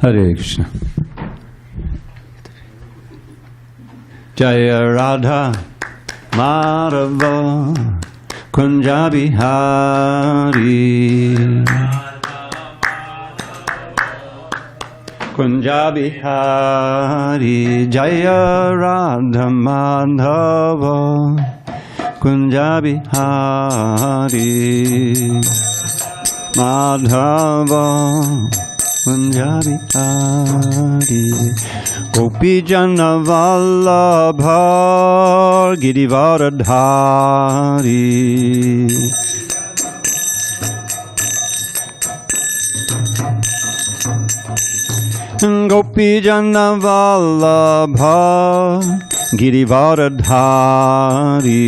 Hare Krishna. Jaya Radha Madhava Kunja Bihari Kunja Bihari Jaya Radha Madhava Kunja Bihari Madhava Kunja Bihari Gopi Jana Vallabha Girivaradhari Gopi Jana Vallabha Girivaradhari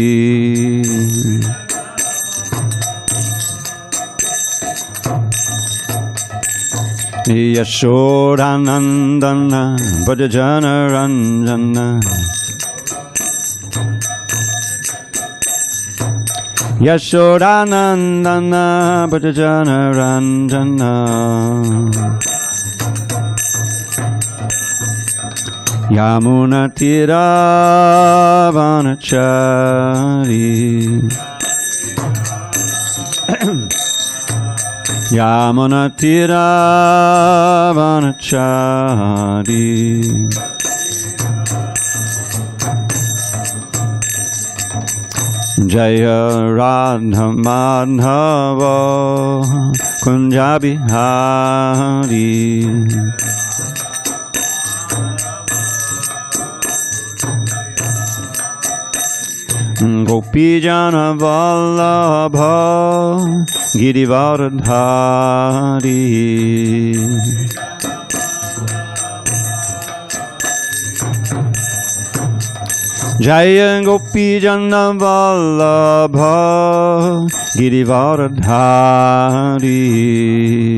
Yashodanandana Bhajana Ranjana Yashodanandana Bhajana Ranjana Yamuna Tira Vanachari Yamuna Tira Vanachari Jaya Radha Madhava Kunja Bihari Gopi Jana Vallabha Girivaradhari Jaya Gopi Jana Vallabha Girivaradhari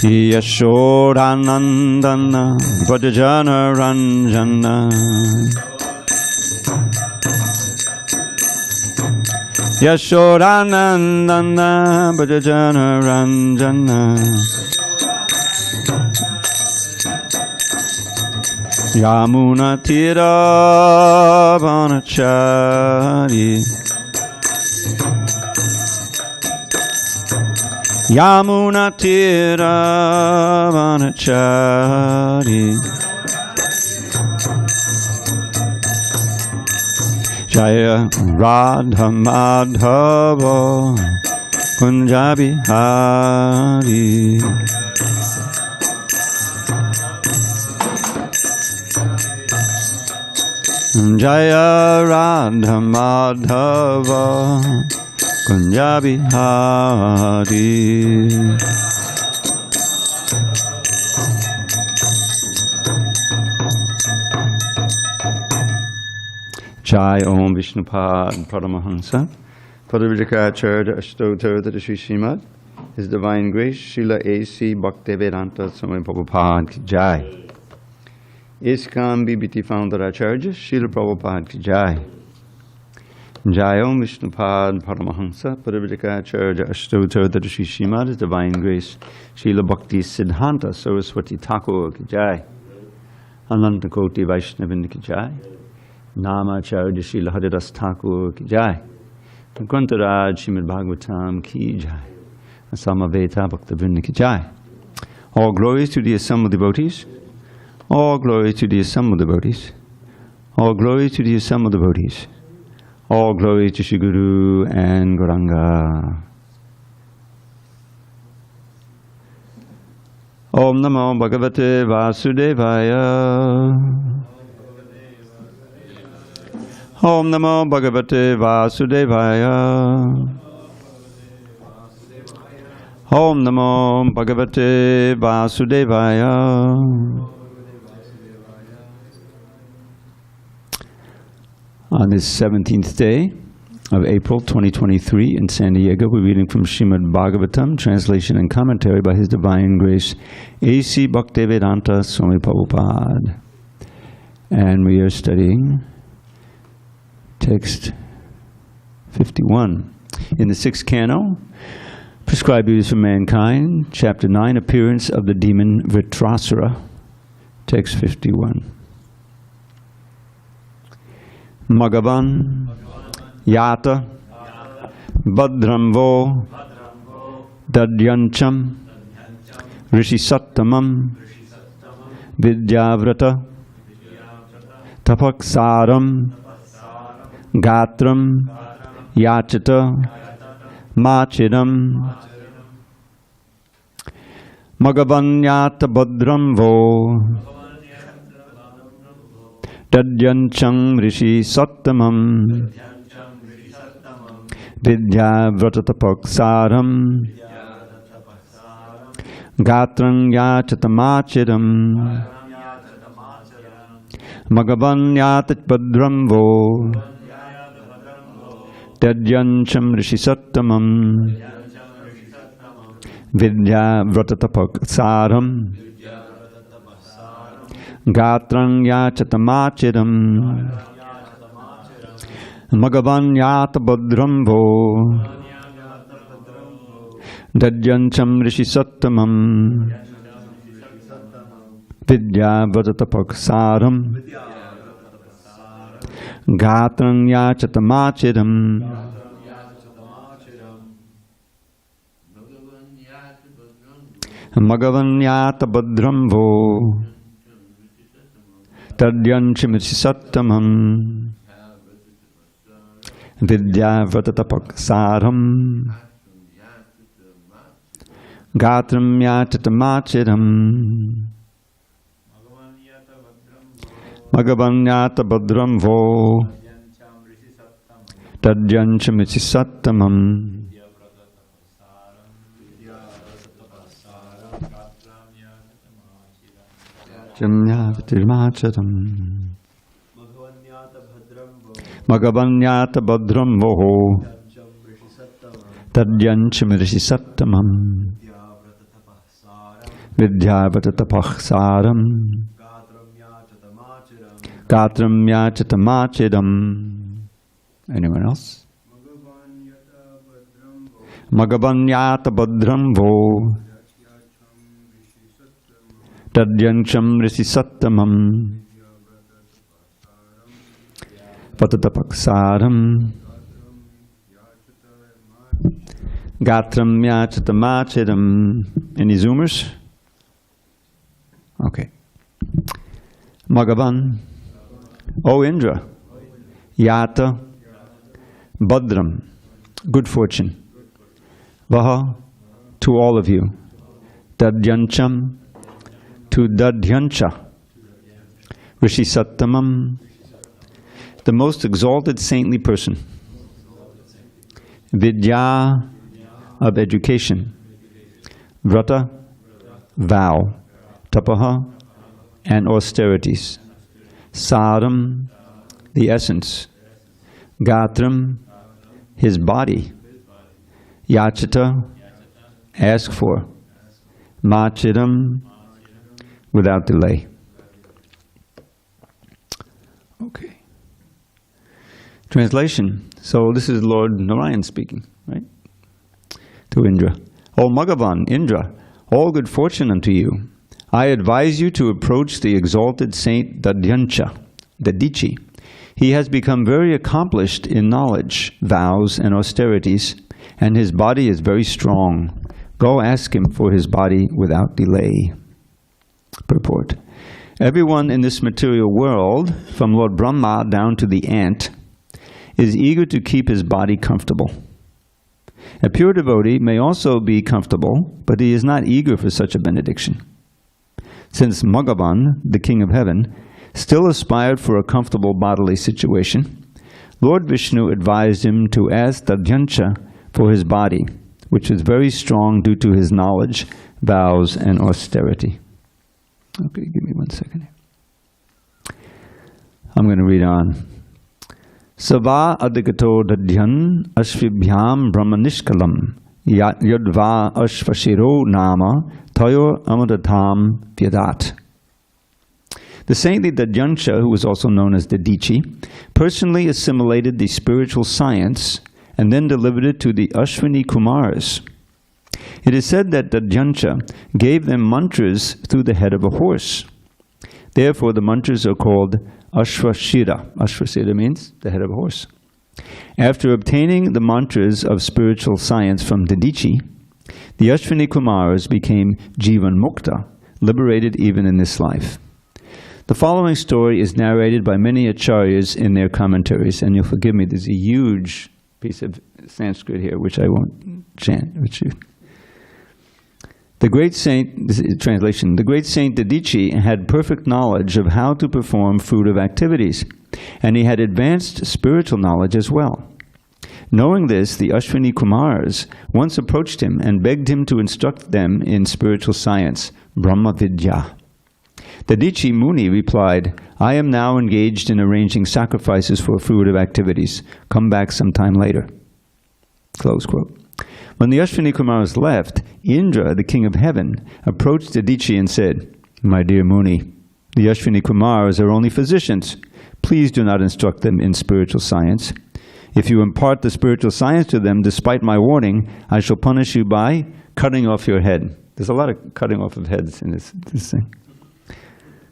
Yashodanandana Bhajana Ranjana Yashodanandana Bhajana Ranjana Yamuna Tira Vanachari Yamuna Tira Vanachari Jaya Radha Madhava Kunja Bihari Jaya Radha Madhava Kunja Bihari Jai Om Vishnupad Paramahansa Padavijikacharya Ashtottara Shri Srimad His Divine Grace Srila A.C. Bhaktivedanta Swami Prabhupada Ki Jai ISKCON BBT Founder Acharya Srila Prabhupada Ki Jai Jai Om Vishnupad Paramahansa Padavijikacharya Ashtottara Shri Srimad His Divine Grace Srila Bhakti Siddhanta Saraswati Thakur Ki Jai Ananta Koti Vaishnavinda Ki Jai Namacharya Srila Haridas Thakur Ki Jai Grantharaj Srimad Bhagavatam Ki Jai Samaveta Bhaktivinoda Ki Jai. All glories to the assembled devotees. All glories to the assembled devotees. All glories to the assembled devotees. All glories to Shri Guru and Gauranga. Om Namo Bhagavate Vasudevaya. Om Namo Bhagavate Vasudevaya. Om Namo Bhagavate Vasudevaya. On this 17th day of April 2023 in San Diego, we're reading from Srimad Bhagavatam, translation and commentary by His Divine Grace A.C. Bhaktivedanta Swami Prabhupada. And we are studying text 51 In the 6th canto, Prescribed Beauties for Mankind, Chapter 9, Appearance of the Demon Vṛtrāsura, Text 51. Magavan Yata Bhadramvo Dadyancham Rishi Sattamam Vidyavrata Tapaksaram Gatram Yachita Machidam Magavanyata Bhadramvo Dadyancham Rishi Sattamam Vidyavrata Tapaksaram Gatrang Yachita Machidam Magavanyata Bhadramvo Dadyancham Rishi Sattamam Vidyavrata Gatrang Yachitamachiram Magavanyata Bhadramvo Dadyancham Rishi Sattamam Vidyavrata Gatrang Yachitamachiram Magavanyata Bhadramvo Dadyancham Rishi Sattamam Vidyavrata Gatram Yachitamachiram Magavanyata Bhadramvo Dadyancham Rishi Sattamam Magavanyata Bhadramvo Dadyancham Rishi Sattamam Vidyavrata Tapaksaram Gatram Yachitamachiram. Anyone else? Magavanyata Bhadramvo Dadyancham Rishi Sattamam Vatapaksaram Gatram Yachitamachiram. Any Zoomers? Okay. Magavan, O Indra, Yata, Bhadram, good fortune. Vaha, to all of you. Dadyancham, to Dadyancha. Rishi Sattamam, the most exalted saintly person. Vidya, of education. Vrata, vow. Tapaha, and austerities. Saram, the essence. Gatram, his body. Yachita, ask for. Machiram, without delay. Okay. Translation. So this is Lord Narayan speaking, right? To Indra. O Magavan, Indra, all good fortune unto you. I advise you to approach the exalted saint Dadyancha, Dadichi. He has become very accomplished in knowledge, vows, and austerities, and his body is very strong. Go ask him for his body without delay. Purport. Everyone in this material world, from Lord Brahma down to the ant, is eager to keep his body comfortable. A pure devotee may also be comfortable, but he is not eager for such a benediction. Since Magavan, the king of heaven, still aspired for a comfortable bodily situation, Lord Vishnu advised him to ask Dadyancha for his body, which was very strong due to his knowledge, vows, and austerity. Okay, give me 1 second here. I'm going to read on. Sava adhikato dadhyan ashvibhyam brahmanishkalam yadva ashvashiro nama tayor amadatam vyadat. The saintly Dadyancha, who was also known as Dadichi, personally assimilated the spiritual science and then delivered it to the Ashwini Kumars. It is said that Dadyancha gave them mantras through the head of a horse. Therefore, the mantras are called Ashvashira. Ashvashira means the head of a horse. After obtaining the mantras of spiritual science from Dadichi, the Ashwini Kumars became Jivan Mukta, liberated even in this life. The following story is narrated by many acharyas in their commentaries, and you'll forgive me, there's a huge piece of Sanskrit here, which I won't chant. The great saint, this is translation, the great saint Dadichi had perfect knowledge of how to perform fruitive activities, and he had advanced spiritual knowledge as well. Knowing this, the Ashwini Kumars once approached him and begged him to instruct them in spiritual science, Brahma Vidya. Dadichi Muni replied, "I am now engaged in arranging sacrifices for fruitive activities. Come back sometime later." Close quote. When the Ashwini Kumars left, Indra, the king of heaven, approached Dadichi and said, "My dear Muni, the Ashwini Kumars are only physicians. Please do not instruct them in spiritual science. If you impart the spiritual science to them despite my warning, I shall punish you by cutting off your head." There's a lot of cutting off of heads in this thing.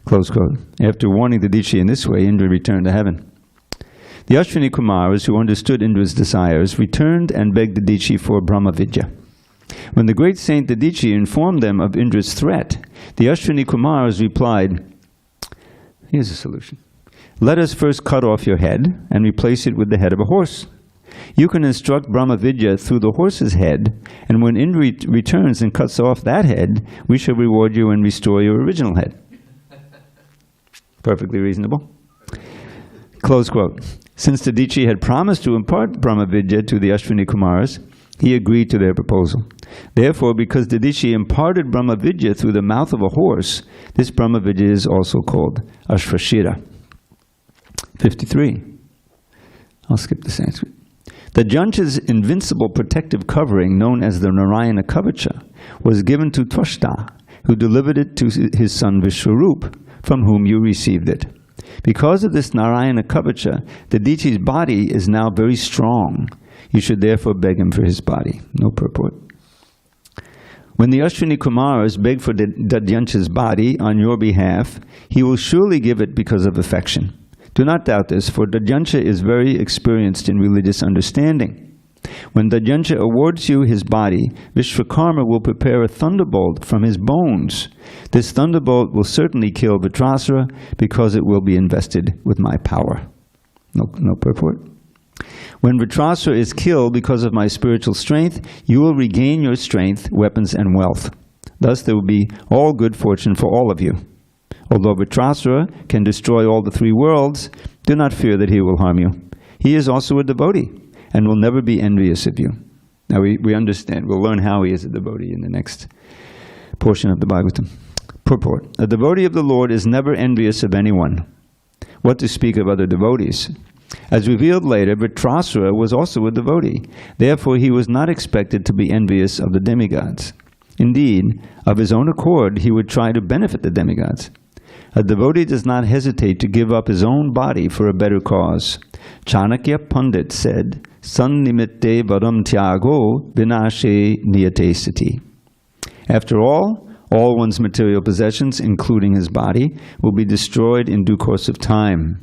Close quote. After warning Dadichi in this way, Indra returned to heaven. The Ashwini Kumars, who understood Indra's desires, returned and begged Dadichi for Brahma Vidya. When the great saint Dadichi informed them of Indra's threat, the Ashwini Kumars replied, "Here's a solution. Let us first cut off your head and replace it with the head of a horse. You can instruct Brahma Vidya through the horse's head, and when Indra returns and cuts off that head, we shall reward you and restore your original head." Perfectly reasonable. Close quote. Since Dadichi had promised to impart Brahma Vidya to the Ashwini Kumars, he agreed to their proposal. Therefore, because Dadichi imparted Brahma Vidya through the mouth of a horse, this Brahma Vidya is also called Ashvashira. 53. I'll skip the Sanskrit. The Jancha's invincible protective covering, known as the Narayana Kavacha, was given to Tvashta, who delivered it to his son Vishwarup, from whom you received it. Because of this Narayana Kavacha, Dadichi's body is now very strong. You should therefore beg him for his body. No purport. When the Ashwini Kumars beg for Dadyancha's body on your behalf, he will surely give it because of affection. Do not doubt this, for Dadyancha is very experienced in religious understanding. When Dadyancha awards you his body, Vishvakarma will prepare a thunderbolt from his bones. This thunderbolt will certainly kill Vṛtrāsura because it will be invested with my power. No purport. When Vṛtrāsura is killed because of my spiritual strength, you will regain your strength, weapons, and wealth. Thus there will be all good fortune for all of you. Although Vṛtrāsura can destroy all the three worlds, do not fear that he will harm you. He is also a devotee and will never be envious of you. Now we understand. We'll learn how he is a devotee in the next portion of the Bhagavatam. Purport. A devotee of the Lord is never envious of anyone. What to speak of other devotees? As revealed later, Vṛtrāsura was also a devotee. Therefore, he was not expected to be envious of the demigods. Indeed, of his own accord, he would try to benefit the demigods. A devotee does not hesitate to give up his own body for a better cause. Chanakya Pandit said, "Sannimitte varam tyago vinashe niyate sati." After all one's material possessions, including his body, will be destroyed in due course of time.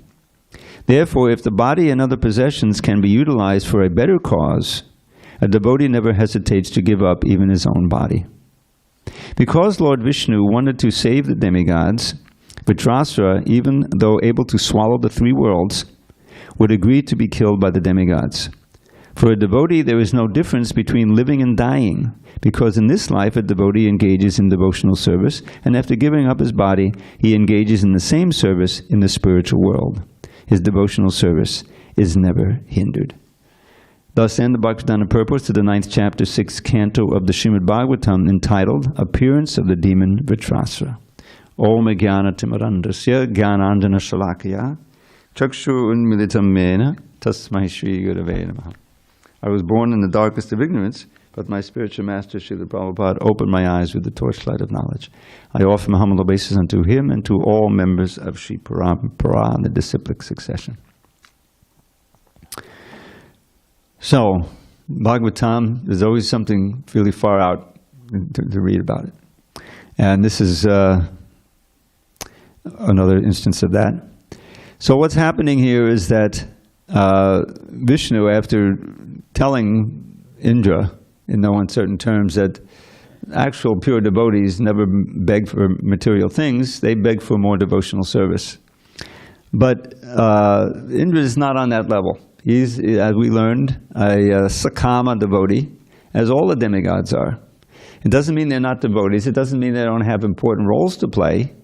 Therefore, if the body and other possessions can be utilized for a better cause, a devotee never hesitates to give up even his own body. Because Lord Vishnu wanted to save the demigods, Vṛtrāsura, even though able to swallow the three worlds, would agree to be killed by the demigods. For a devotee, there is no difference between living and dying, because in this life a devotee engages in devotional service, and after giving up his body, he engages in the same service in the spiritual world. His devotional service is never hindered. Thus end the Bhaktivedanta purport to the 9th chapter, 6th canto of the Srimad Bhagavatam, entitled Appearance of the Demon Vṛtrāsura. Om Jnana Timarandasya Jnanandjana Shalakaya Chakshu Unmilitam Mena Tasmai Shri Gurave Namaha. I was born in the darkest of ignorance, but my spiritual master, Srila Prabhupada, opened my eyes with the torchlight of knowledge. I offer my humble obeisance unto him and to all members of Sri Parampara and the disciplic succession. So, Bhagavatam, there's always something really far out to read about it. And this is another instance of that. So what's happening here is that Vishnu, after telling Indra in no uncertain terms that actual pure devotees never beg for material things, they beg for more devotional service. But Indra is not on that level. He's, as we learned, a sakama devotee, as all the demigods are. It doesn't mean they're not devotees. It doesn't mean they don't have important roles to play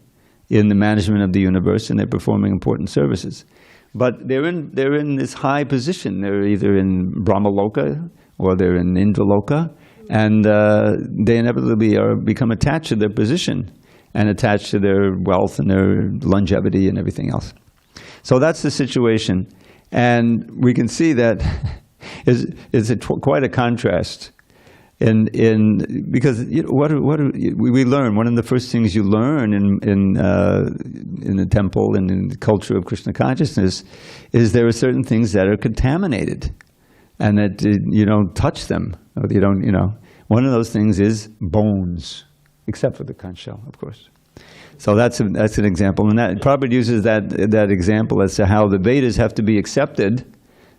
in the management of the universe, and they're performing important services. But they're in this high position. They're either in Brahmaloka or they're in Indraloka, and they inevitably become attached to their position and attached to their wealth and their longevity and everything else. So that's the situation. And we can see that is quite a contrast. Because we learn, one of the first things you learn in the temple and in the culture of Krishna consciousness is there are certain things that are contaminated, and that you don't touch them. Or you don't, one of those things is bones, except for the conch shell, of course. So that's an example, and that Prabhupada uses that example as to how the Vedas have to be accepted,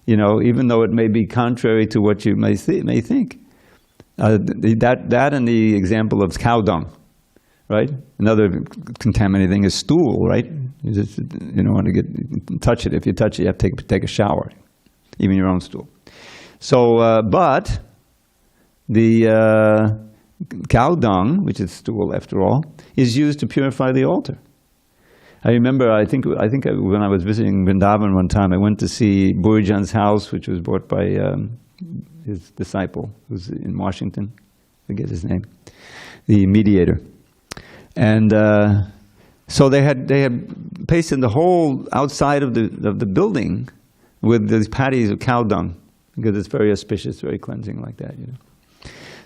even though it may be contrary to what you may think. That and the example of cow dung, right? Another contaminating thing is stool, right? You don't want to touch it. If you touch it, you have to take a shower, even your own stool. So, but the cow dung, which is stool after all, is used to purify the altar. I remember, I think when I was visiting Vrindavan one time, I went to see Burijan's house, which was bought by his disciple, who's in Washington, I forget his name, the mediator. And so they had pasted the whole outside of the building with these patties of cow dung, because it's very auspicious, very cleansing like that.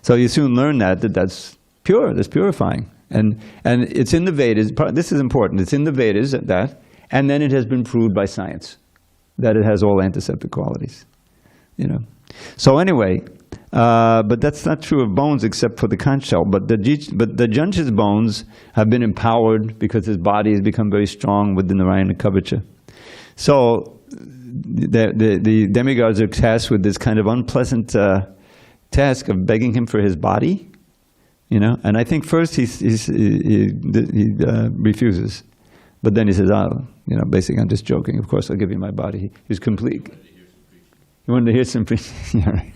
So you soon learn that's pure, that's purifying. And it's in the Vedas, this is important, it's in the Vedas, and then it has been proved by science that it has all antiseptic qualities. So anyway, but that's not true of bones except for the conch shell. But the Jansh's bones have been empowered because his body has become very strong with the Narayana Kavacha. So the demigods are tasked with this kind of unpleasant task of begging him for his body, And I think first he refuses, but then he says, basically I'm just joking. Of course I'll give you my body. He's complete. You wanted to hear some preaching? Yeah, right.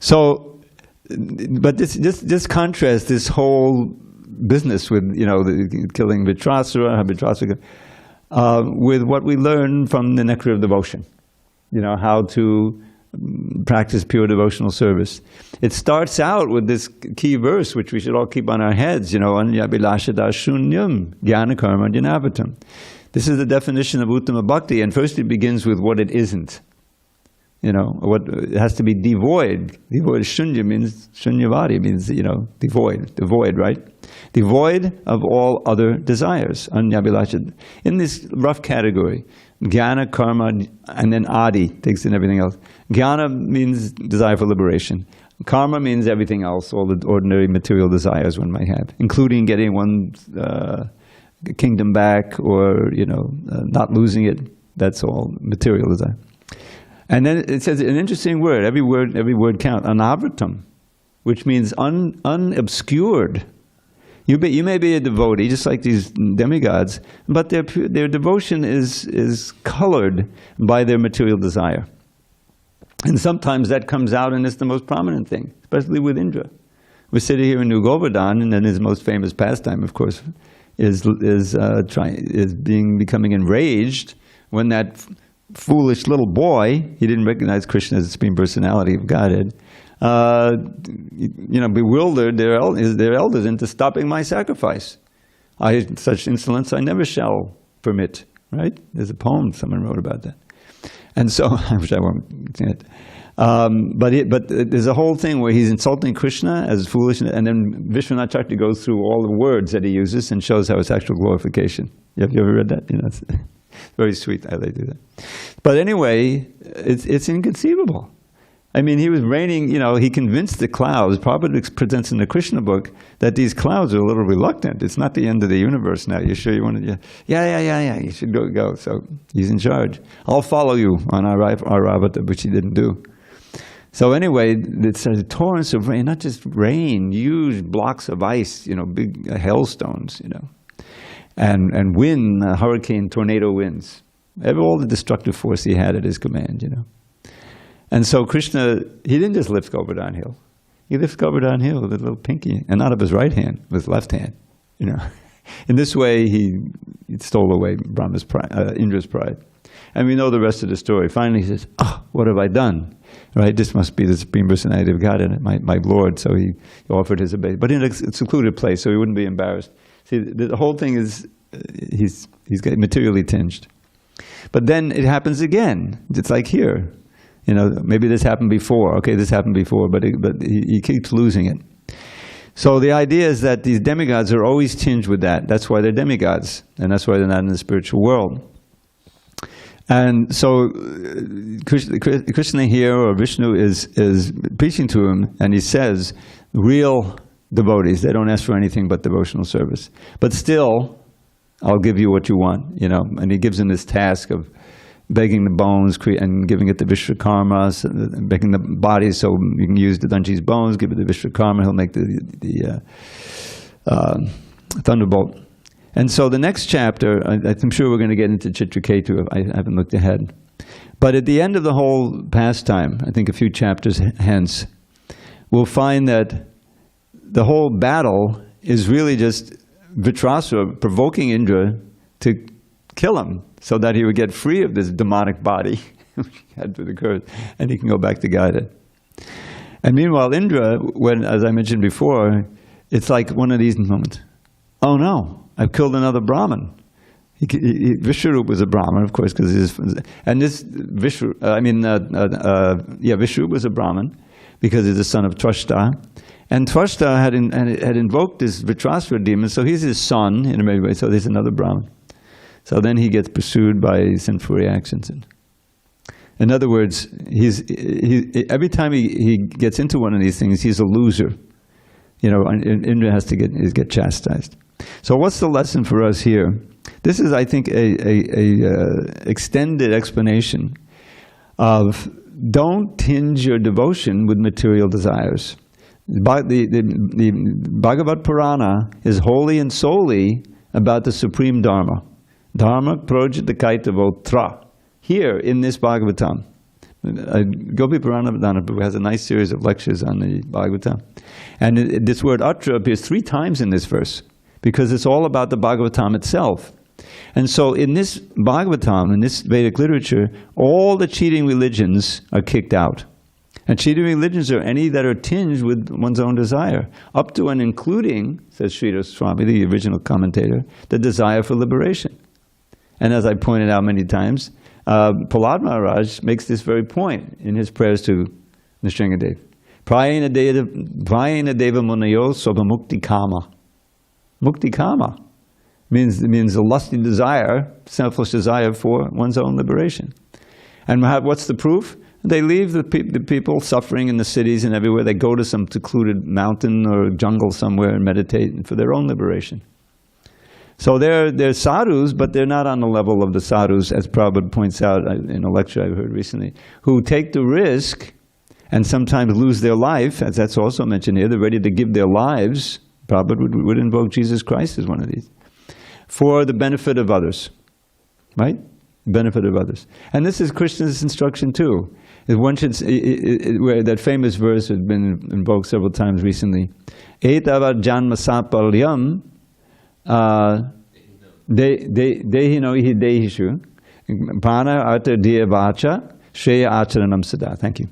So, but this contrast, this whole business with, the killing Vṛtrāsura, with what we learn from the Nectar of Devotion, how to practice pure devotional service. It starts out with this key verse, which we should all keep on our heads, Anyabhilashada shunyam jnana karma jnanavatam. This is the definition of Uttama Bhakti, and first it begins with what it isn't. What it has to be devoid. Devoid, shunya means, shunyavadi means, devoid, right? Devoid of all other desires, anyabhilashad. In this rough category, jnana, karma, and then adi takes in everything else. Jnana means desire for liberation. Karma means everything else, all the ordinary material desires one might have, including getting one's kingdom back, or not losing it. That's all material desire. And then it says an interesting word. Every word counts. Anavratam, which means unobscured. You may be a devotee, just like these demigods, but their devotion is colored by their material desire. And sometimes that comes out, and it's the most prominent thing, especially with Indra. We're sitting here in New Govardhan, and then his most famous pastime, of course, is becoming enraged when that foolish little boy, he didn't recognize Krishna as the Supreme Personality of Godhead, bewildered their elders into stopping my sacrifice. Such insolence I never shall permit. Right? There's a poem someone wrote about that. And so, which I won't say it. But there's a whole thing where he's insulting Krishna as foolish, and then Vishwanath Chakravarti goes through all the words that he uses and shows how it's actual glorification. Have you ever read that? Very sweet how they do that. But anyway, it's inconceivable. I mean, he was raining, he convinced the clouds. Prabhupada presents in the Krishna book that these clouds are a little reluctant. It's not the end of the universe now. You sure you want to? Yeah, you should go. So he's in charge. I'll follow you on our Ravata, which he didn't do. So anyway, it's torrents of rain, not just rain, huge blocks of ice, big hailstones, and wind, hurricane, tornado winds. All the destructive force he had at his command, And so Krishna, he didn't just lift Govardhan Hill. He lifted Govardhan Hill with a little pinky, and not of his right hand, with his left hand, In this way, he stole away Indra's pride. And we know the rest of the story. Finally, he says, what have I done? Right? This must be the Supreme Personality of God, my Lord. So he offered his obeisance, but in a secluded place, so he wouldn't be embarrassed. See, the whole thing is, he's getting materially tinged. But then it happens again. It's like here. Maybe this happened before. Okay, this happened before, but he keeps losing it. So the idea is that these demigods are always tinged with that. That's why they're demigods, and that's why they're not in the spiritual world. And so Krishna here, or Vishnu, is preaching to him, and he says, real devotees, they don't ask for anything but devotional service. But still, I'll give you what you want, And he gives him this task of begging the bones and giving it to Vishwakarma, begging the bodies so you can use Dadanji's bones, give it to Vishwakarma, he'll make the thunderbolt. And so the next chapter, I'm sure we're going to get into Chitraketu, I haven't looked ahead. But at the end of the whole pastime, I think a few chapters hence, we'll find that the whole battle is really just Vṛtrāsura provoking Indra to kill him so that he would get free of this demonic body which he had through the curse, and he can go back to Gaida. And meanwhile, Indra, as I mentioned before, it's like one of these moments. Oh no! I've killed another Brahmin. Vishwarup was a Brahmin, of course, because Vishwarup was a Brahmin because he's the son of Tvashta, and Tvashta had invoked this Vṛtrāsura demon, so he's his son in a way. So there's another Brahmin. So then he gets pursued by sinful reactions. In other words, every time he gets into one of these things, he's a loser. And Indra has to get chastised. So what's the lesson for us here? This is, I think, a extended explanation of don't tinge your devotion with material desires. The Bhagavad Purana is wholly and solely about the supreme Dharma. Dharma projitakaitavo tra. Here in this Bhagavatam. Gopi Purana has a nice series of lectures on the Bhagavatam. And this word atra appears 3 times in this verse, because it's all about the Bhagavatam itself. And so in this Bhagavatam, in this Vedic literature, all the cheating religions are kicked out. And cheating religions are any that are tinged with one's own desire, up to and including, says Sridhar Swami, the original commentator, the desire for liberation. And as I pointed out many times, Prahlad Maharaj makes this very point in his prayers to Nrsingadev. Prayena deva munayo soba mukti kama. Mukti kama means a lusty desire, selfish desire for one's own liberation. And what's the proof? They leave the people suffering in the cities and everywhere. They go to some secluded mountain or jungle somewhere and meditate for their own liberation. So they're sadhus, but they're not on the level of the sadhus, as Prabhupada points out in a lecture I heard recently, who take the risk and sometimes lose their life, as that's also mentioned here. They're ready to give their lives. Prabhupada would invoke Jesus Christ as one of these, for the benefit of others, right? Benefit of others. And this is Krishna's instruction too. One should, where that famous verse has been invoked several times recently. Etavad janma sapalyam dehino ihi dehishu prana arta diyavacha shreya acharanam sada. Thank you.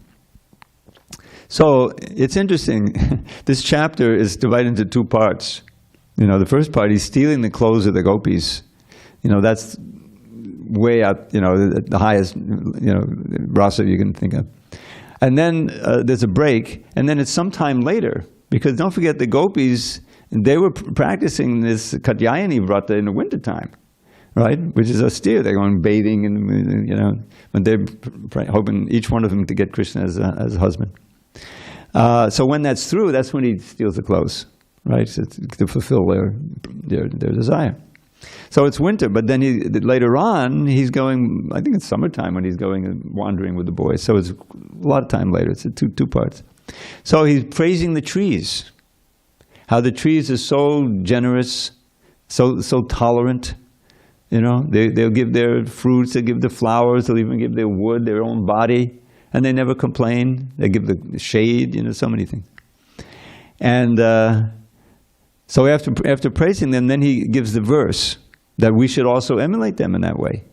So it's interesting. This chapter is divided into 2 parts. The first part, he's stealing the clothes of the gopis. That's way out, the highest, rasa you can think of. And then there's a break, and then it's sometime later, because don't forget the gopis, they were practicing this Katyayani Vrata in the wintertime. right? Which is austere. They're going bathing and, you know, but they're hoping each one of them to get Krishna as a husband. So when that's through, that's when he steals the clothes, right? So to fulfill their desire. So it's winter, but then later on, he's going, I think it's summertime when he's going and wandering with the boys. So it's a lot of time later. It's two parts. So he's praising the trees. How the trees are so generous, so tolerant. You know, they'll give their fruits, they'll give the flowers, they'll even give their wood, their own body, and they never complain. They give the shade, you know, so many things. And so after praising them, then he gives the verse that we should also emulate them in that way.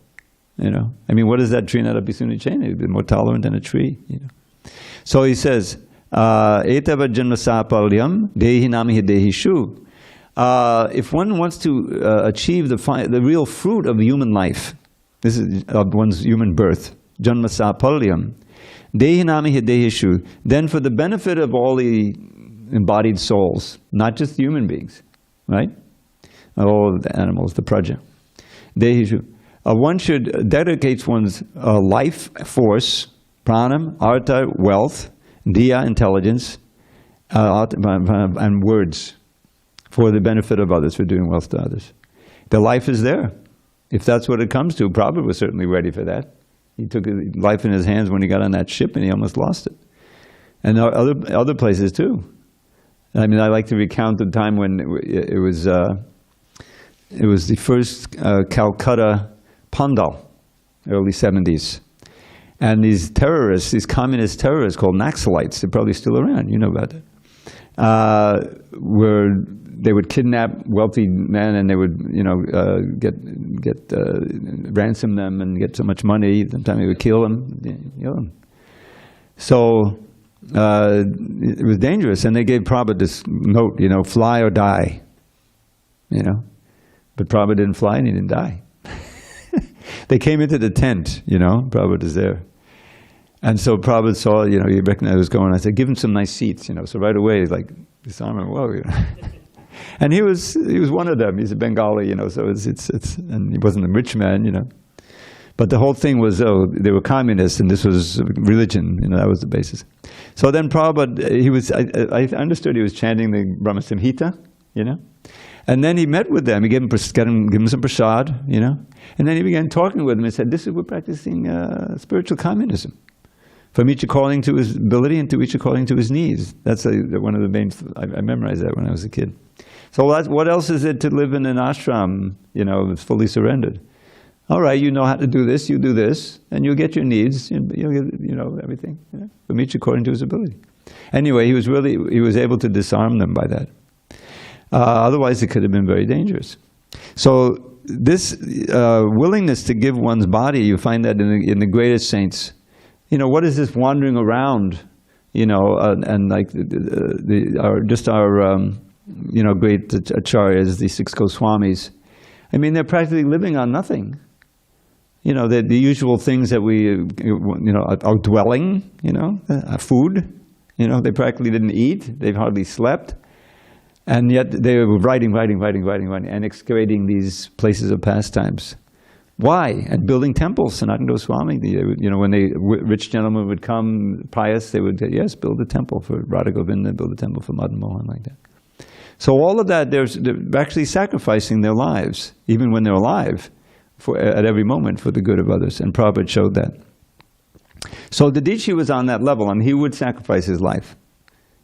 You know, I mean, what is that tree not pisuni chene? They're more tolerant than a tree. You know, so he says, "Etava janmasapalyam dehi nami dehishu." If one wants to achieve the real fruit of human life, this is of one's human birth, janmasapalyam dehi nami dehishu, then for the benefit of all the embodied souls, not just human beings, right? All the animals, the praja. Dehishu. One should dedicate one's life force, pranam, artha, wealth, diya, intelligence, and words for the benefit of others, for doing wealth to others. The life is there. If that's what it comes to, Prabhupada was certainly ready for that. He took his life in his hands when he got on that ship and he almost lost it. And other places too. I mean, I like to recount the time when it was the first Calcutta Pandal, early 70s. And these terrorists, these communist terrorists called Naxalites, they're probably still around, you know about that, they would kidnap wealthy men and they would, you know, ransom them and get so much money. Sometimes they would kill them. So it was dangerous, and they gave Prabhupada this note, you know, fly or die, you know. But Prabhupada didn't fly and he didn't die. They came into the tent, you know, Prabhupada is there. And so Prabhupada saw, you know, he recognized what was going on. I said, give him some nice seats, you know. So right away, he's like, disarm him, whoa, you know. And he was one of them. He's a Bengali, you know, so and he wasn't a rich man, you know. But the whole thing was, they were communists and this was religion, you know, that was the basis. So then Prabhupada, I understood he was chanting the Brahma Samhita, you know. And then he met with them, he gave him some prasad, you know. And then he began talking with them and said, we're practicing spiritual communism. From each according to his ability and to each according to his needs. That's one of the main, I memorized that when I was a kid. So what else is it to live in an ashram, you know, that's fully surrendered? All right, you know how to do this, you do this, and you'll get your needs, you'll get, you know, everything, you know, from each according to his ability. Anyway, he was able to disarm them by that. Otherwise, it could have been very dangerous. So this willingness to give one's body, you find that in the greatest saints. You know, what is this wandering around, you know, and like our you know, great acharyas, the 6 Goswamis. I mean, they're practically living on nothing. You know, the usual things that we, you know, our dwelling, you know, food, you know, they practically didn't eat, they've hardly slept. And yet they were writing, and excavating these places of pastimes. Why? And building temples. Sanatana Goswami, you know, when rich gentlemen would come, pious, they would say, yes, build a temple for Radha Govinda, build a temple for Madan Mohan, like that. So all of that, they're actually sacrificing their lives, even when they're alive, at every moment for the good of others. And Prabhupada showed that. So the Dichi was on that level, and he would sacrifice his life.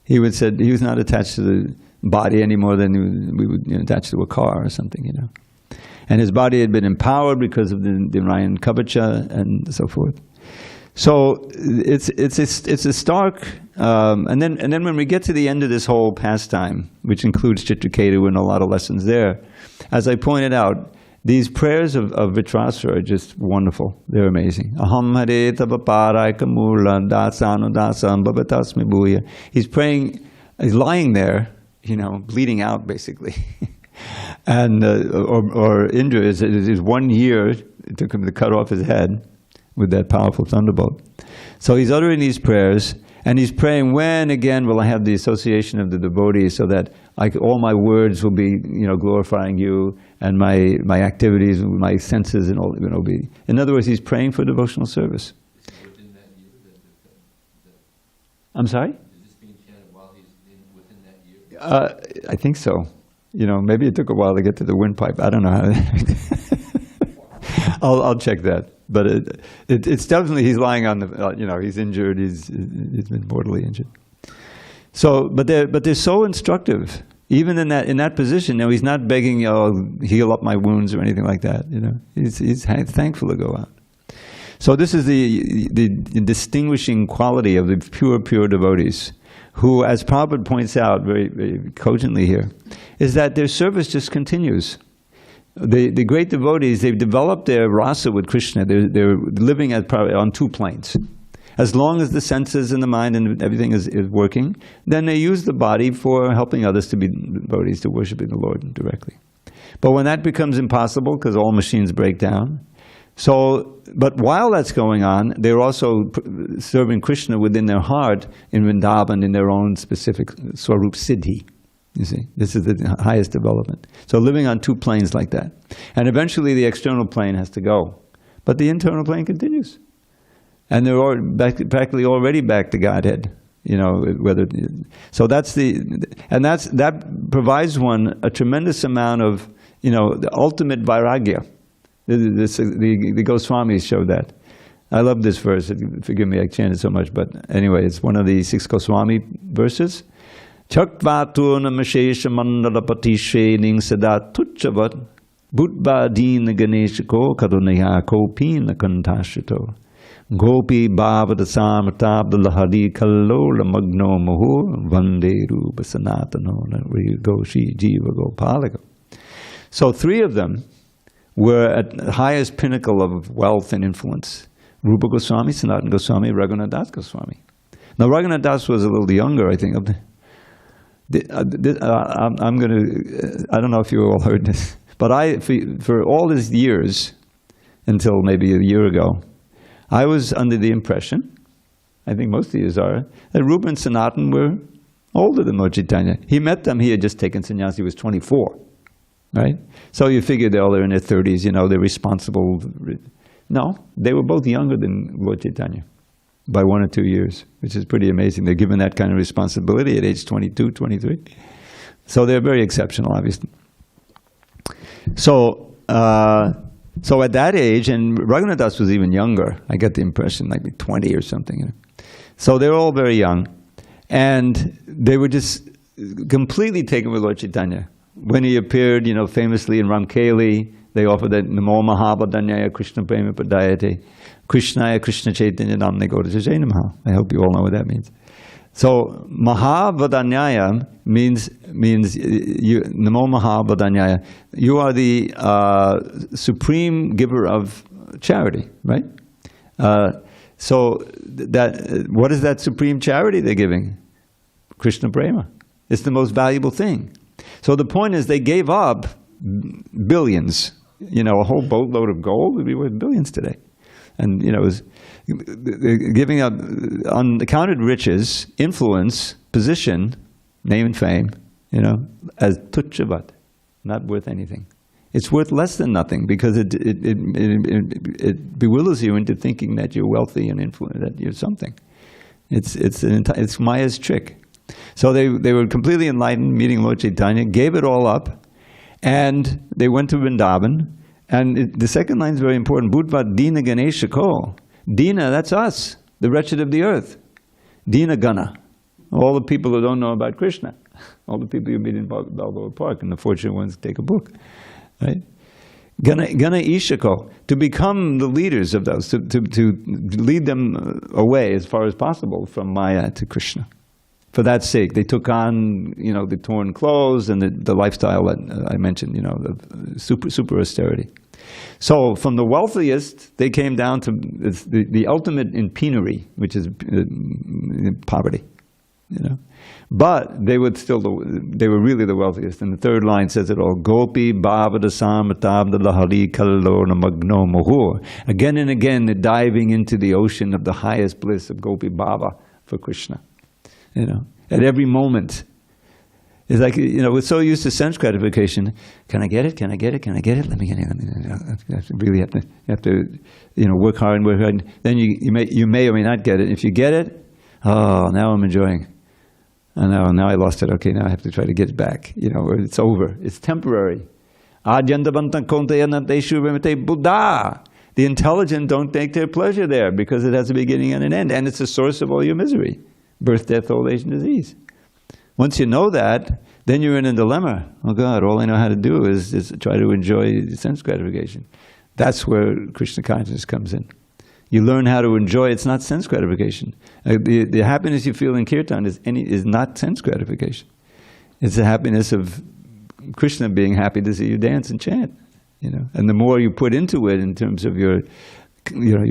He would say he was not attached to the body any more than we would, you know, attach to a car or something, you know. And his body had been empowered because of the Narayan Kavacha and so forth. So it's a stark, and then when we get to the end of this whole pastime, which includes Chitraketu and a lot of lessons there, as I pointed out, these prayers of Vṛtrāsura are just wonderful. They're amazing. Aham hare tava paraika mula dasanu dasam bhavatasmi bhuya. He's praying, he's lying there, you know, bleeding out basically. And or Indra is 1 year it took him to cut off his head with that powerful thunderbolt. So he's uttering these prayers, And he's praying, when again will I have the association of the devotees so that all my words will be, glorifying you, and my activities, my senses, and all, be. In other words, he's praying for devotional service. Within that year, I'm sorry? Is this being chanted while he's within that year? I think so. Maybe it took a while to get to the windpipe. I don't know how. I'll check that. But it's definitely, he's lying on the, he's injured. He's been mortally injured. So, but they're so instructive. Even in that position, he's not begging, heal up my wounds or anything like that. He's thankful to go out. So this is the distinguishing quality of the pure devotees, who, as Prabhupada points out very, very cogently here, is that their service just continues. The great devotees, they've developed their rasa with Krishna. They're living on two planes. As long as the senses and the mind and everything is working, then they use the body for helping others to be devotees, to worshiping the Lord directly. But when that becomes impossible, because all machines break down, but while that's going on, they're also serving Krishna within their heart in Vrindavan, in their own specific Swarup Siddhi. You see, this is the highest development. So living on two planes like that. And eventually the external plane has to go. But the internal plane continues. And they're practically already back to Godhead. So that provides one a tremendous amount of, the ultimate vairagya. The Goswamis showed that. I love this verse. Forgive me, I chanted so much, but anyway, it's one of the 6 Goswami verses. Chakvatu namashesha mandala patishe ning sadat tuchavat bhutva dina ganeshiko kadunaya kopina kantashito gopi bhavada samartabda lahari kallola magno muhu vanderu basanatano goshi jiva gopalaka. So 3 of them were at the highest pinnacle of wealth and influence. Rupa Goswami, Sanatana Goswami, Raghunath Das Goswami. Now Raghunath Das was a little younger, I think. I don't know if you all heard this, but for all these years, until maybe a year ago, I was under the impression, I think most of you are, that Rupa and Sanatan were older than Lord Chaitanya. He met them, he had just taken sannyas, he was 24, right? So you figure they're all in their 30s, they're responsible. No, they were both younger than Lord Chaitanya by 1 or 2 years, which is pretty amazing. They're given that kind of responsibility at age 22, 23. So they're very exceptional, obviously. So at that age, and Raghunath Das was even younger, I get the impression, like 20 or something. So they're all very young. And they were just completely taken with Lord Chaitanya. When he appeared, famously in Ramkeli, they offered that Namo Mahabhadanyaya Krishna Prema Padayate. Krishnaya Krishna Chaitanya Namne Gaura Jai Namaha. I hope you all know what that means. So Mahavadanyaya means Namo Mahavadanyaya. You are the supreme giver of charity, right? So what is that supreme charity they're giving? Krishna Prema. It's the most valuable thing. So the point is they gave up billions. A whole boatload of gold would be worth billions today. And, it was giving up uncounted riches, influence, position, name and fame, as tuchavat, not worth anything. It's worth less than nothing because it bewilders you into thinking that you're wealthy and influent, that you're something. It's Maya's trick. So they were completely enlightened, meeting Lord Chaitanya, gave it all up, and they went to Vrindavan. And the second line is very important. Bhutva Dina Ganesha Ko. Dina, that's us, the wretched of the earth. Dina Gana. All the people who don't know about Krishna. All the people you meet in Balboa Park, and the fortunate ones take a book. Right? Gana Ishako. To become the leaders of those, to lead them away as far as possible from Maya to Krishna. For that sake, they took on, the torn clothes and the lifestyle that I mentioned, the super austerity. So from the wealthiest, they came down to the ultimate in penury, which is poverty. But they were really the wealthiest. And the third line says it all. Gopi bhavada samatabda lahari kallona magno mohur. Again and again, they're diving into the ocean of the highest bliss of Gopi Bhava, for Krishna. At every moment. It's like, we're so used to sense gratification. Can I get it? Can I get it? Can I get it? Let me get it. You have to work hard and work hard. Then you may or may not get it. If you get it, oh, now I'm enjoying. Oh, no, now I lost it. Okay, now I have to try to get it back. Or it's over. It's temporary. The intelligent don't take their pleasure there because it has a beginning and an end, and it's the source of all your misery. Birth, death, old age, and disease. Once you know that, then you're in a dilemma. Oh God, all I know how to do is try to enjoy sense gratification. That's where Krishna consciousness comes in. You learn how to enjoy, it's not sense gratification. The happiness you feel in kirtan is not sense gratification. It's the happiness of Krishna being happy to see you dance and chant. And the more you put into it in terms of your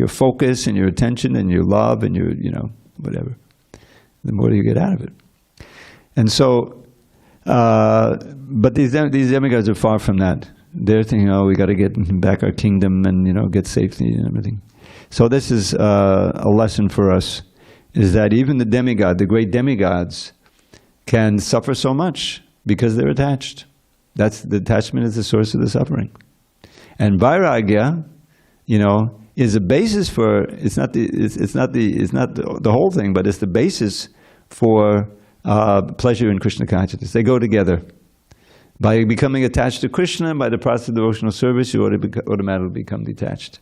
focus and your attention and your love and your, whatever, the more you get out of it. And so, but these demigods are far from that. They're thinking, oh, we got to get back our kingdom and get safety and everything. So this is a lesson for us: is that even the demigod, the great demigods, can suffer so much because they're attached. The attachment is the source of the suffering. And vairagya, is a basis for. It's not the whole thing, but it's the basis for pleasure in Krishna consciousness. They go together. By becoming attached to Krishna, by the process of devotional service, you automatically become detached.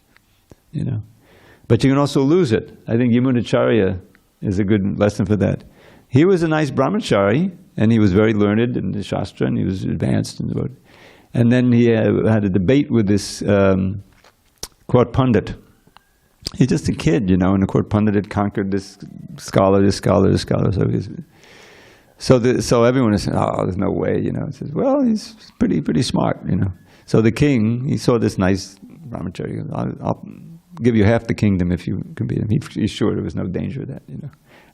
But you can also lose it. I think Yamunacharya is a good lesson for that. He was a nice brahmachari, and he was very learned in the Shastra, and he was advanced in the world. And then he had a debate with this court pundit. He's just a kid, and the court pundit had conquered this scholar. So everyone is saying, oh, there's no way, He says, well, he's pretty smart, So the king, he saw this nice brahmachari. I'll give you half the kingdom if you can beat him. He's sure there was no danger of that,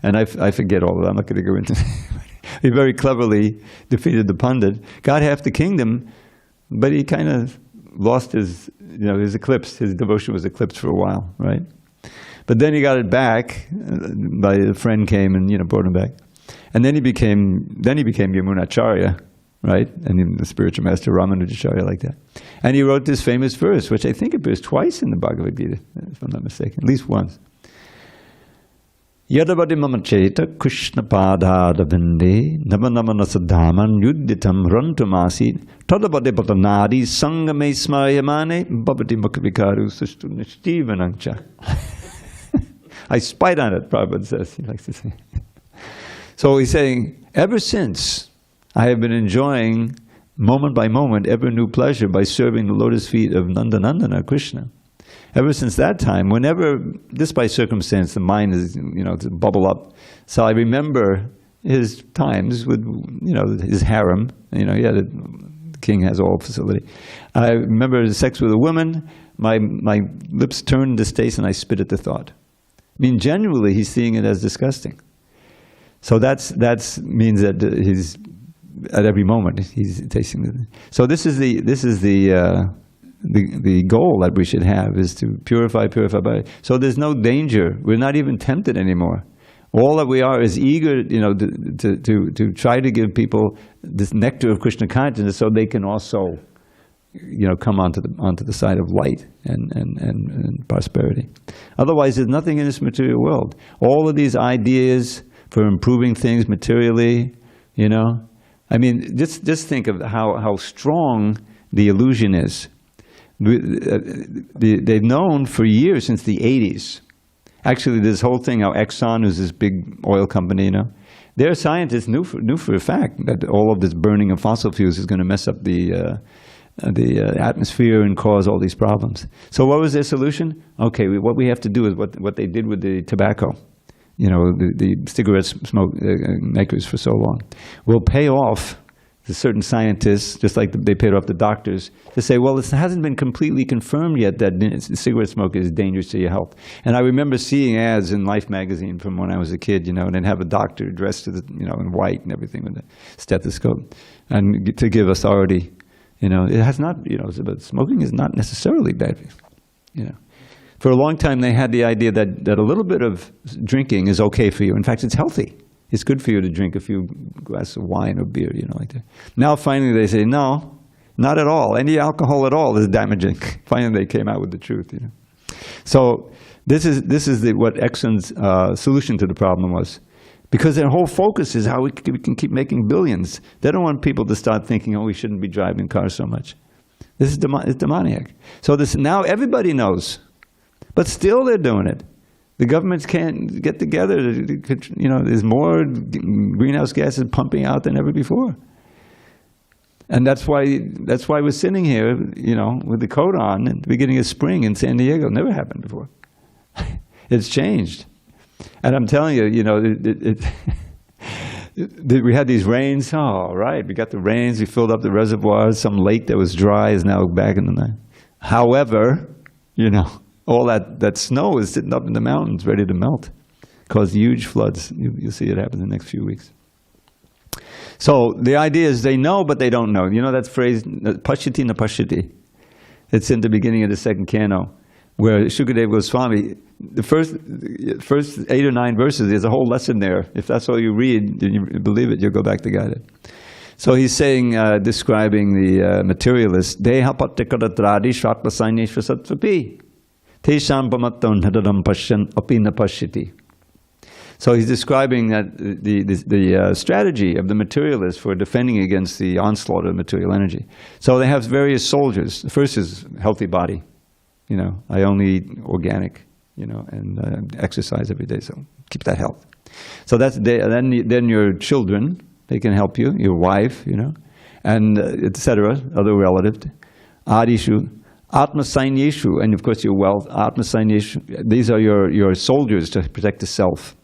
And I forget all of that. I'm not going to go into He very cleverly defeated the pundit, got half the kingdom, but he kind of lost his, his eclipse. His devotion was eclipsed for a while, right? But then he got it back. By a friend came and brought him back, and then he became Yamunacharya, right? And the spiritual master Ramanujacharya, like that. And he wrote this famous verse, which I think appears twice in the Bhagavad Gita, if I'm not mistaken, at least once. Yadavadi mamacheta Krishna padadavinde namanamanasadhaman yuddhitam rantumasid tadavadi patanadi sangame smayamane bhavati mukhavikaru sustu nishtivanancha. I spied on it, Prabhupada says, he likes to say. So he's saying, ever since I have been enjoying moment by moment ever new pleasure by serving the lotus feet of Nandanandana, Krishna. Ever since that time, whenever, just by circumstance, the mind is, to bubble up. So I remember his times with, his harem. The king has all facility. I remember sex with a woman. My lips turned distaste, and I spit at the thought. I mean, generally, he's seeing it as disgusting. So that's means that he's at every moment he's tasting it. So this is the goal that we should have, is to purify by. So there's no danger. We're not even tempted anymore. All that we are is eager, to try to give people this nectar of Krishna consciousness, so they can also, come onto the side of light and prosperity. Otherwise, there's nothing in this material world. All of these ideas for improving things materially, I mean, just think of how strong the illusion is. They've known for years, since the 80s. Actually, this whole thing, how Exxon, who's this big oil company, their scientists knew for a fact that all of this burning of fossil fuels is going to mess up the atmosphere and cause all these problems. So what was their solution? Okay, what we have to do is what they did with the tobacco. The cigarette smoke makers for so long. We'll pay off the certain scientists, just like they paid off the doctors, to say, well, it hasn't been completely confirmed yet that cigarette smoke is dangerous to your health. And I remember seeing ads in Life magazine from when I was a kid, and they'd have a doctor dressed to in white and everything with a stethoscope, and to give authority. It has not, but smoking is not necessarily bad for you. For a long time, they had the idea that a little bit of drinking is okay for you. In fact, it's healthy. It's good for you to drink a few glasses of wine or beer, like that. Now, finally, they say, no, not at all. Any alcohol at all is damaging. Finally, they came out with the truth. So this is what Exxon's solution to the problem was. Because their whole focus is how we can keep making billions. They don't want people to start thinking, oh, we shouldn't be driving cars so much. This is it's demoniac. So now everybody knows. But still they're doing it. The governments can't get together. There's more greenhouse gases pumping out than ever before. And that's why we're sitting here, with the coat on at the beginning of spring in San Diego. Never happened before. It's changed. And I'm telling you, we had these rains. Oh, right, we got the rains. We filled up the reservoirs. Some lake that was dry is now back in the night. However, all that snow is sitting up in the mountains, ready to melt, cause huge floods. You'll see it happen in the next few weeks. So the idea is they know, but they don't know. You know that phrase, pashyati na pashyati? It's in the beginning of the second canto, where Shukadeva Goswami, the first 8 or 9 verses, there's a whole lesson there. If that's all you read, and you believe it, you'll go back to guide it. So he's saying, describing the materialist, Deha pattikaratradi shvatmasainyeshva sattvapi, tesham pamatton hadaram pashyan apina pashyati. So he's describing that the strategy of the materialists for defending against the onslaught of material energy. So they have various soldiers. The first is healthy body. I only eat organic, and exercise every day, so keep that health. So then your children, they can help you, your wife, and etc., other relatives. Adishu, atmasainyeshu, and of course your wealth, atmasainyeshu, these are your soldiers to protect the self.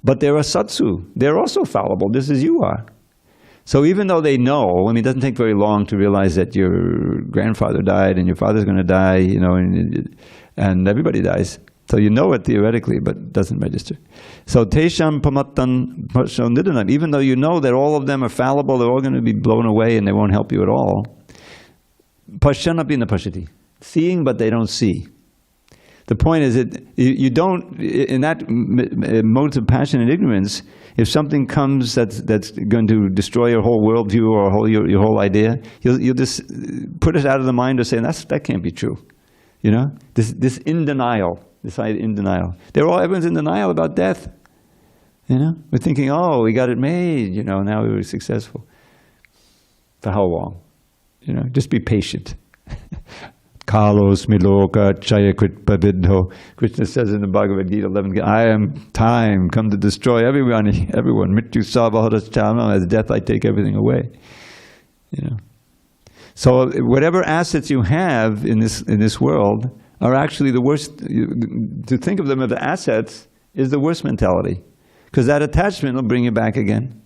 But there are satsu, they're also fallible, just as you are. So even though they know, it doesn't take very long to realize that your grandfather died and your father's going to die, and everybody dies. So you know it theoretically, but it doesn't register. So tesham pamattan nidanam, even though you know that all of them are fallible, they're all going to be blown away and they won't help you at all. Pashyanappi na pashyati, seeing but they don't see. The point is that you don't, in that modes of passion and ignorance, if something comes that's going to destroy your whole worldview or your whole idea, you'll just put it out of the mind or say, that can't be true. This in denial, this idea in denial. Everyone's in denial about death. We're thinking, oh, we got it made, now we were successful. For how long? Just be patient. Kalos miloka chayakrit pavidho. Krishna says in the Bhagavad Gita 11, I am time, come to destroy everyone. Mrityu savahara chama, as death I take everything away. So whatever assets you have in this world are actually the worst. To think of them as assets is the worst mentality. Because that attachment will bring you back again.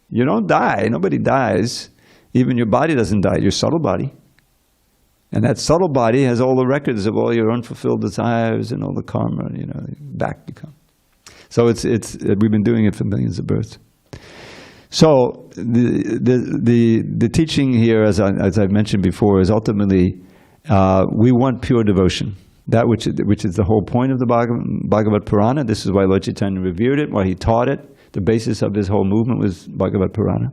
You don't die, nobody dies. Even your body doesn't die, your subtle body. And that subtle body has all the records of all your unfulfilled desires and all the karma, back you come. So we've been doing it for millions of births. So the teaching here, as I've mentioned before, is ultimately we want pure devotion. That which is the whole point of the Bhagavad Purana. This is why Lord Chaitanya revered it, why he taught it. The basis of his whole movement was Bhagavad Purana.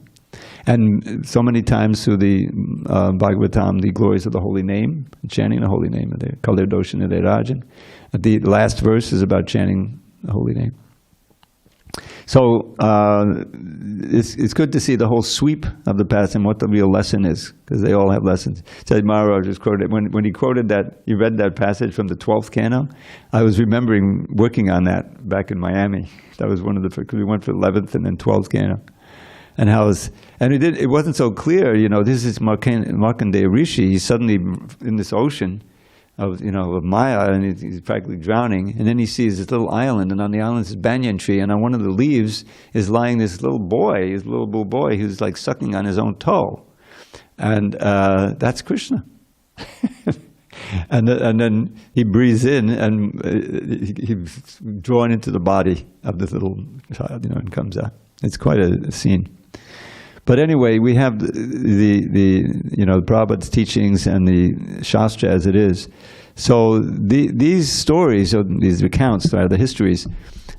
And so many times through the Bhagavatam, the glories of the holy name, chanting the holy name, Kalir Doshana Rajan. The last verse is about chanting the holy name. So it's good to see the whole sweep of the past and what the real lesson is, because they all have lessons. Said Maharaj just quoted, when he quoted that, he read that passage from the 12th canto, I was remembering working on that back in Miami. That was one of the, because we went for 11th and then 12th canto. And it wasn't so clear, this is Markandeya Rishi, he's suddenly in this ocean of Maya, and he's practically drowning, and then he sees this little island, and on the island is this banyan tree, and on one of the leaves is lying this little blue boy who's like sucking on his own toe. And that's Krishna. And then he breathes in, and he's drawn into the body of this little child, and comes out. It's quite a scene. But anyway, we have the Prabhupada's teachings and the Shastra as it is. So these stories, or these accounts, the histories,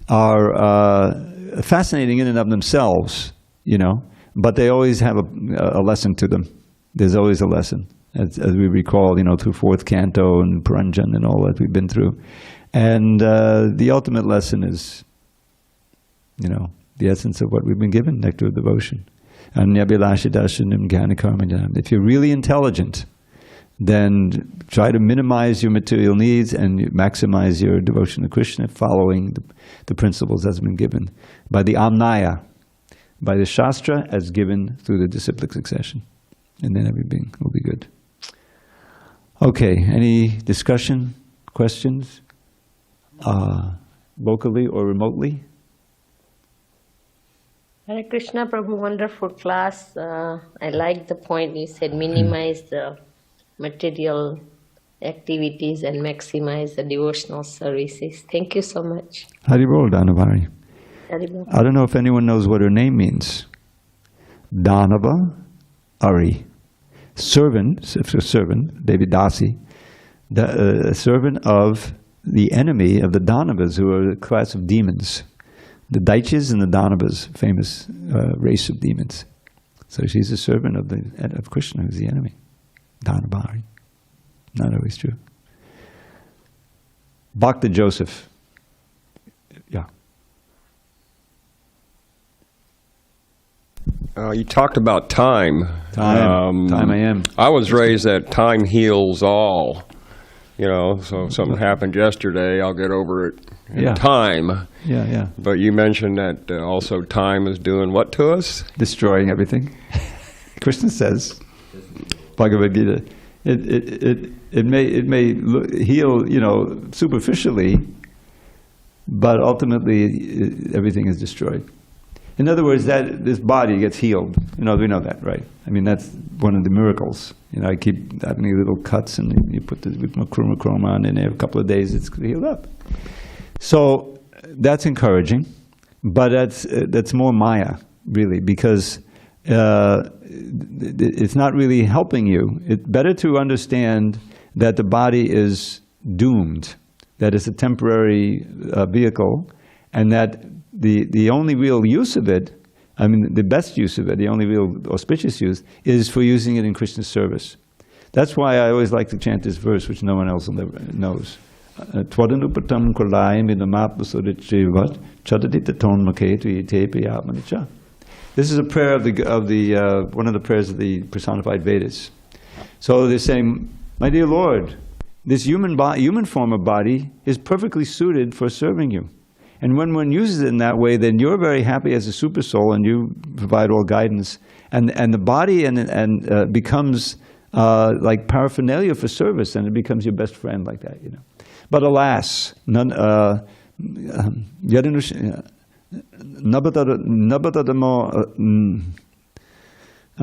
are fascinating in and of themselves, you know, but they always have a lesson to them. There's always a lesson, as we recall, you know, through fourth canto and Puranjan and all that we've been through. And the ultimate lesson is, you know, the essence of what we've been given, nectar of devotion. If you're really intelligent, then try to minimize your material needs and maximize your devotion to Krishna, following the principles that's been given by the Amnaya, by the Shastra as given through the disciplic succession. And then everything will be good. Okay, any discussion, questions, locally or remotely? Hare Krishna Prabhu, wonderful class. I like the point you said, minimize the material activities and maximize the devotional services. Thank you so much. Haribol, Danavari. Haribol. I don't know if anyone knows what her name means. Danava Ari. Servant, David Dasi, the servant of the enemy of the Danavas, who are a class of demons. The Daityas and the Danavas, famous race of demons. So she's a servant of Krishna, who's the enemy. Danavari. Not always true. Bhakti Joseph. Yeah. You talked about time. Time I am. I was raised that time heals all. You know, so if something happened yesterday, I'll get over it in time. Yeah. But you mentioned that also time is doing what to us? Destroying everything. Krishna says, Bhagavad Gita, it may heal, you know, superficially, but ultimately everything is destroyed. In other words, that this body gets healed. You know, we know that, right? I mean, that's one of the miracles. You know, I keep having these little cuts, and you put the chroma on, and in a couple of days it's healed up. So that's encouraging, but that's more Maya, really, because it's not really helping you. It's better to understand that the body is doomed, that it's a temporary vehicle, and that the only real use of it, I mean, the best use of it, the only real auspicious use, is for using it in Krishna's service. That's why I always like to chant this verse, which no one else knows. Twadanupatam kulayam idamapasurichivat chadaditaton maketu itepi atmanicha. This is a prayer of the one of the prayers of the personified Vedas. So they're saying, my dear Lord, this human form of body is perfectly suited for serving you. And when one uses it in that way, then you're very happy as a super soul, and you provide all guidance. And the body becomes like paraphernalia for service, and it becomes your best friend like that, you know. But alas, I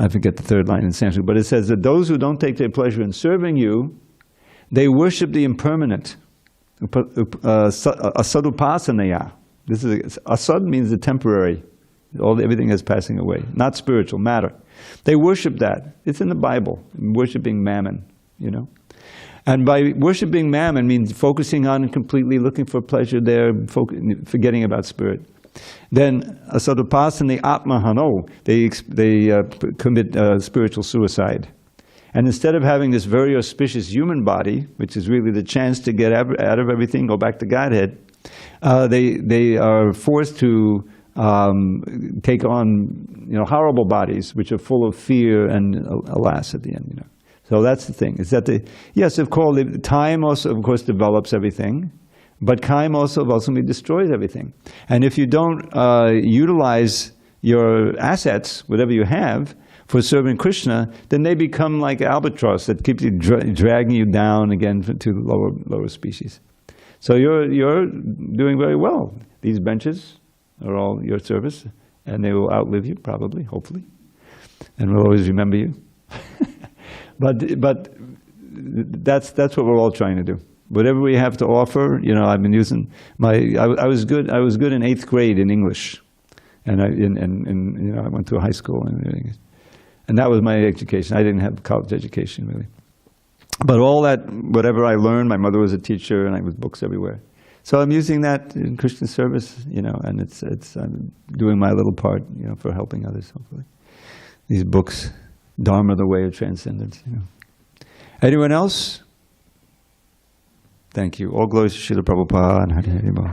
forget the third line in Sanskrit, but it says that those who don't take their pleasure in serving you, they worship the impermanent. Asadupasanaya. Asad means the temporary. Everything is passing away, not spiritual matter. They worship that. It's in the Bible, worshiping mammon, you know. And by worshiping mammon means focusing on and completely looking for pleasure there, forgetting about spirit. Then asadupasana atmahano, they commit spiritual suicide. And instead of having this very auspicious human body, which is really the chance to get out of everything, go back to Godhead, they are forced to take on, you know, horrible bodies, which are full of fear and alas at the end, you know. So that's the thing. Is that yes, of course, time also, of course, develops everything, but time also ultimately destroys everything. And if you don't utilize your assets, whatever you have, for serving Krishna, then they become like albatross that keeps you dragging you down again to lower species. So you're doing very well. These benches are all your service, and they will outlive you, probably, hopefully, and we'll always remember you. But that's what we're all trying to do. Whatever we have to offer, you know, I've been using I was good in 8th grade in English, and you know, I went to a high school and everything. And that was my education. I didn't have college education, really. But all that, whatever I learned, my mother was a teacher, and I was books everywhere. So I'm using that in Krishna service, and I'm doing my little part, for helping others, hopefully. These books, Dharma, the way of transcendence. Anyone else? Thank you. All glories to Srila Prabhupada and Hari Hari Bol.